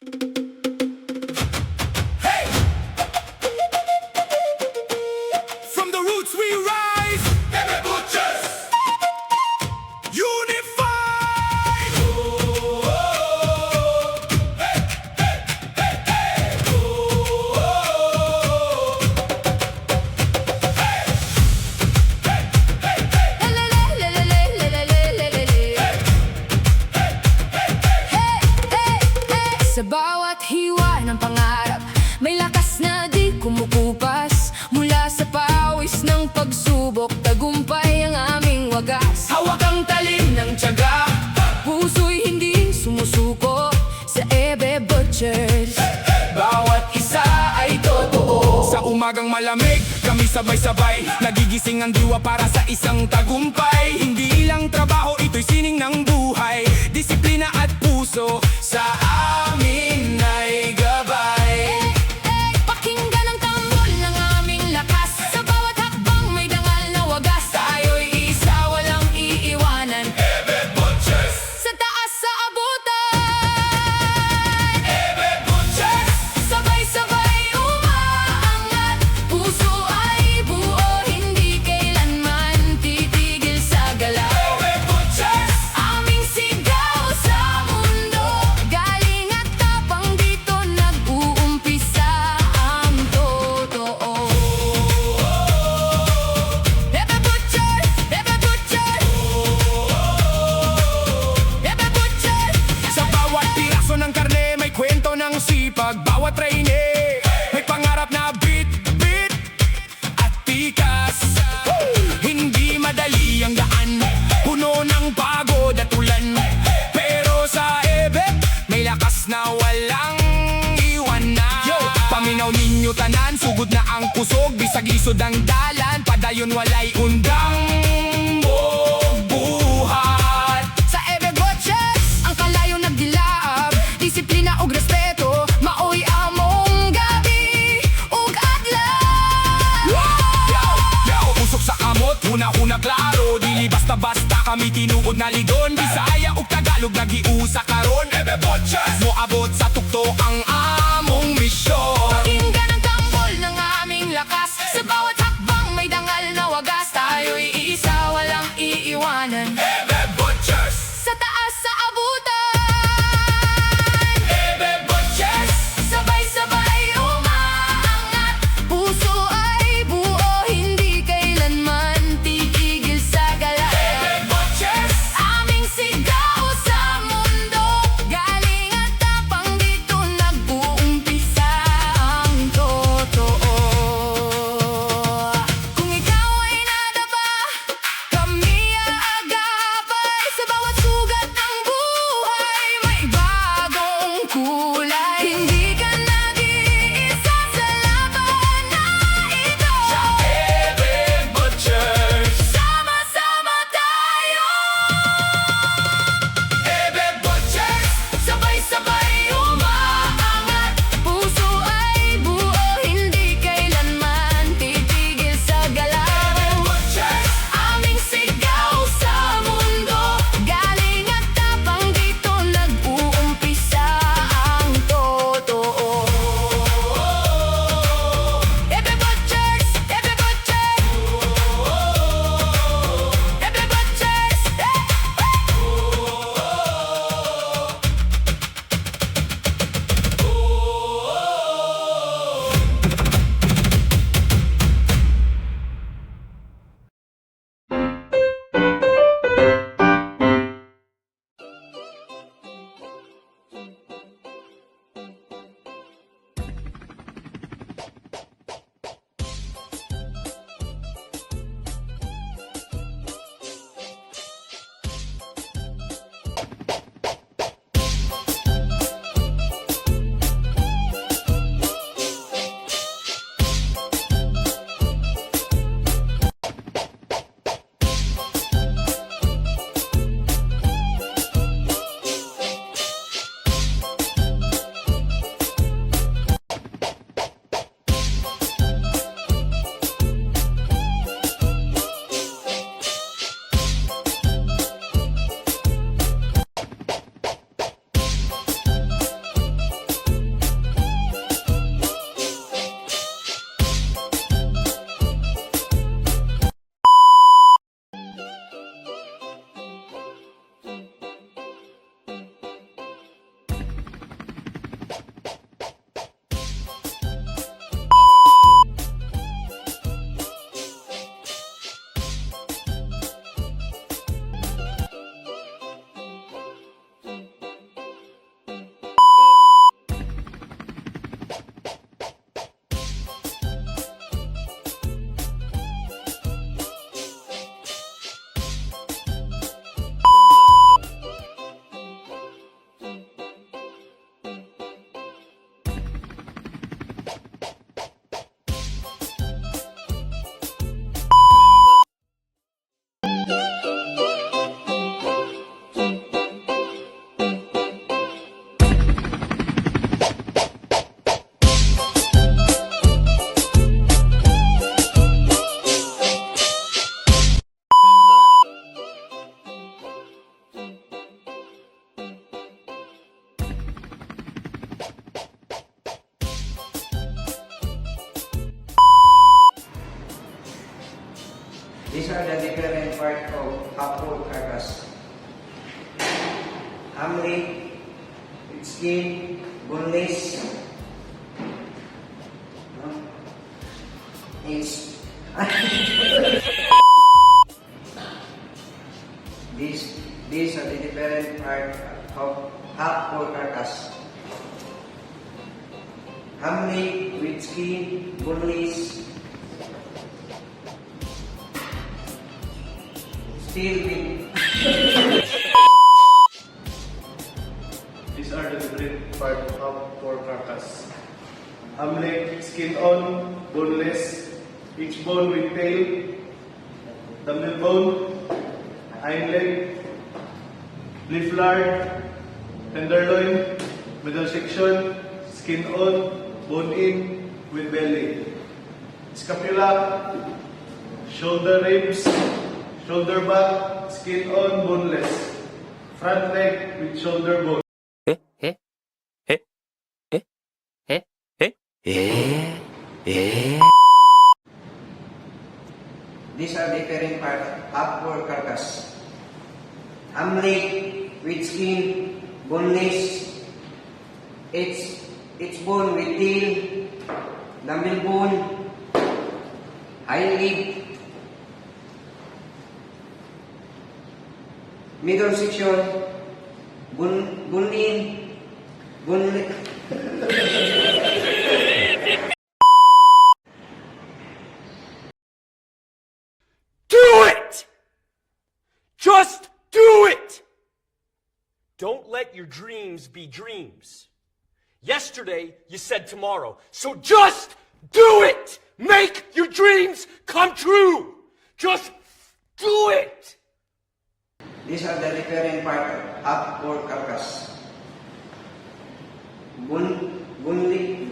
From the roots we rise, Ebe Butchers, unified. Hey, hey, hey, hey. Sa bawat hiwa ng pangarap, may lakas na di kumukupas. Mula sa pawis ng pagsubok, tagumpay ang aming wagas. Hawak ang talim ng tiyaga, Puso'y hindi sumusuko sa Ebe Butchers. bawat isa ay totoo. Sa umagang malamig, kami sabay-sabay nagigising ang diwa para sa isang tagumpay. Hindi lang trabaho, ito'y sining ng buhay. Disiplina at puso sa amin ay gabay. Pakinggan ang tambol ng aming lakas. Sa bawat hakbang may dangal na wagas. Tayo'y isa, walang iiwanan. Ebe Butchers, Sa taas sa abutan, Ebe Butchers, sabay-sabay umaangat. Puso ay buo, hindi kailanman titigil sa galaw. Ebe Butchers, Aming sigaw sa mundo, galing at tapang dito nag-uumpisa ang totoo. Ebe Butcher, Ebe Butcher, Ebe Butcher. sa bawat piraso ng karne may kwento ng sipag. Bawat trainee may pangarap na bit at tikas. Hindi madali ang daan, puno ng pagod at ulan. Pero sa Ebe may lakas na walang iwanan. Yo, paminaw ninyo tanan, sugod na ang kusog. Bisag isod ang dalan, padayon walay undang buhat. Sa Ebe Butchers, ang kalayo nagdilaab, disiplina ug respeto, maoy among gabi ug adlaw. Usok sa kamot, huna-huna klaro. Dili basta-basta kami tinuod na ligon. Bisaya ug Tagalog nagiusa karon. Ebe Butchers, moabot sa tukto ang among misyon. Pakinggan ang tambol ng aming lakas. Sa bawat hakbang may dangal na wagas. Tayo'y isa, walang iiwanan. Ebe Butchers, Sa taas sa abutan, Ebe Butchers, sabay-sabay umaangat. Puso ay buo, hindi kailanman titigil sa galaw. Ebe Butchers, Aming sigaw sa mundo, galing at tapang dito part of half-whole carcass. Ham leg, with skin, boneless. It's these are the different part of half-whole carcass. Ham leg with skin, boneless. Still with These are the different part of pork carcass. Ham leg, skin on, boneless, each bone with tail, thumbnail bone, hind leg, leaf lard, tenderloin, middle section, skin on, bone in, with belly. Scapula, shoulder ribs, shoulder back, skin on, boneless. Front leg with shoulder bone. these are different part of half-whole carcass. Ham leg with skin, boneless, its bone with tail, thumbnail bone, hind leg, middle section, bone in, bone. Do it! Just do it! Don't let your dreams be dreams. Yesterday, you said tomorrow. So just do it! Make your dreams come true! Just do it! These are the different part of half-whole carcass. Bone leg,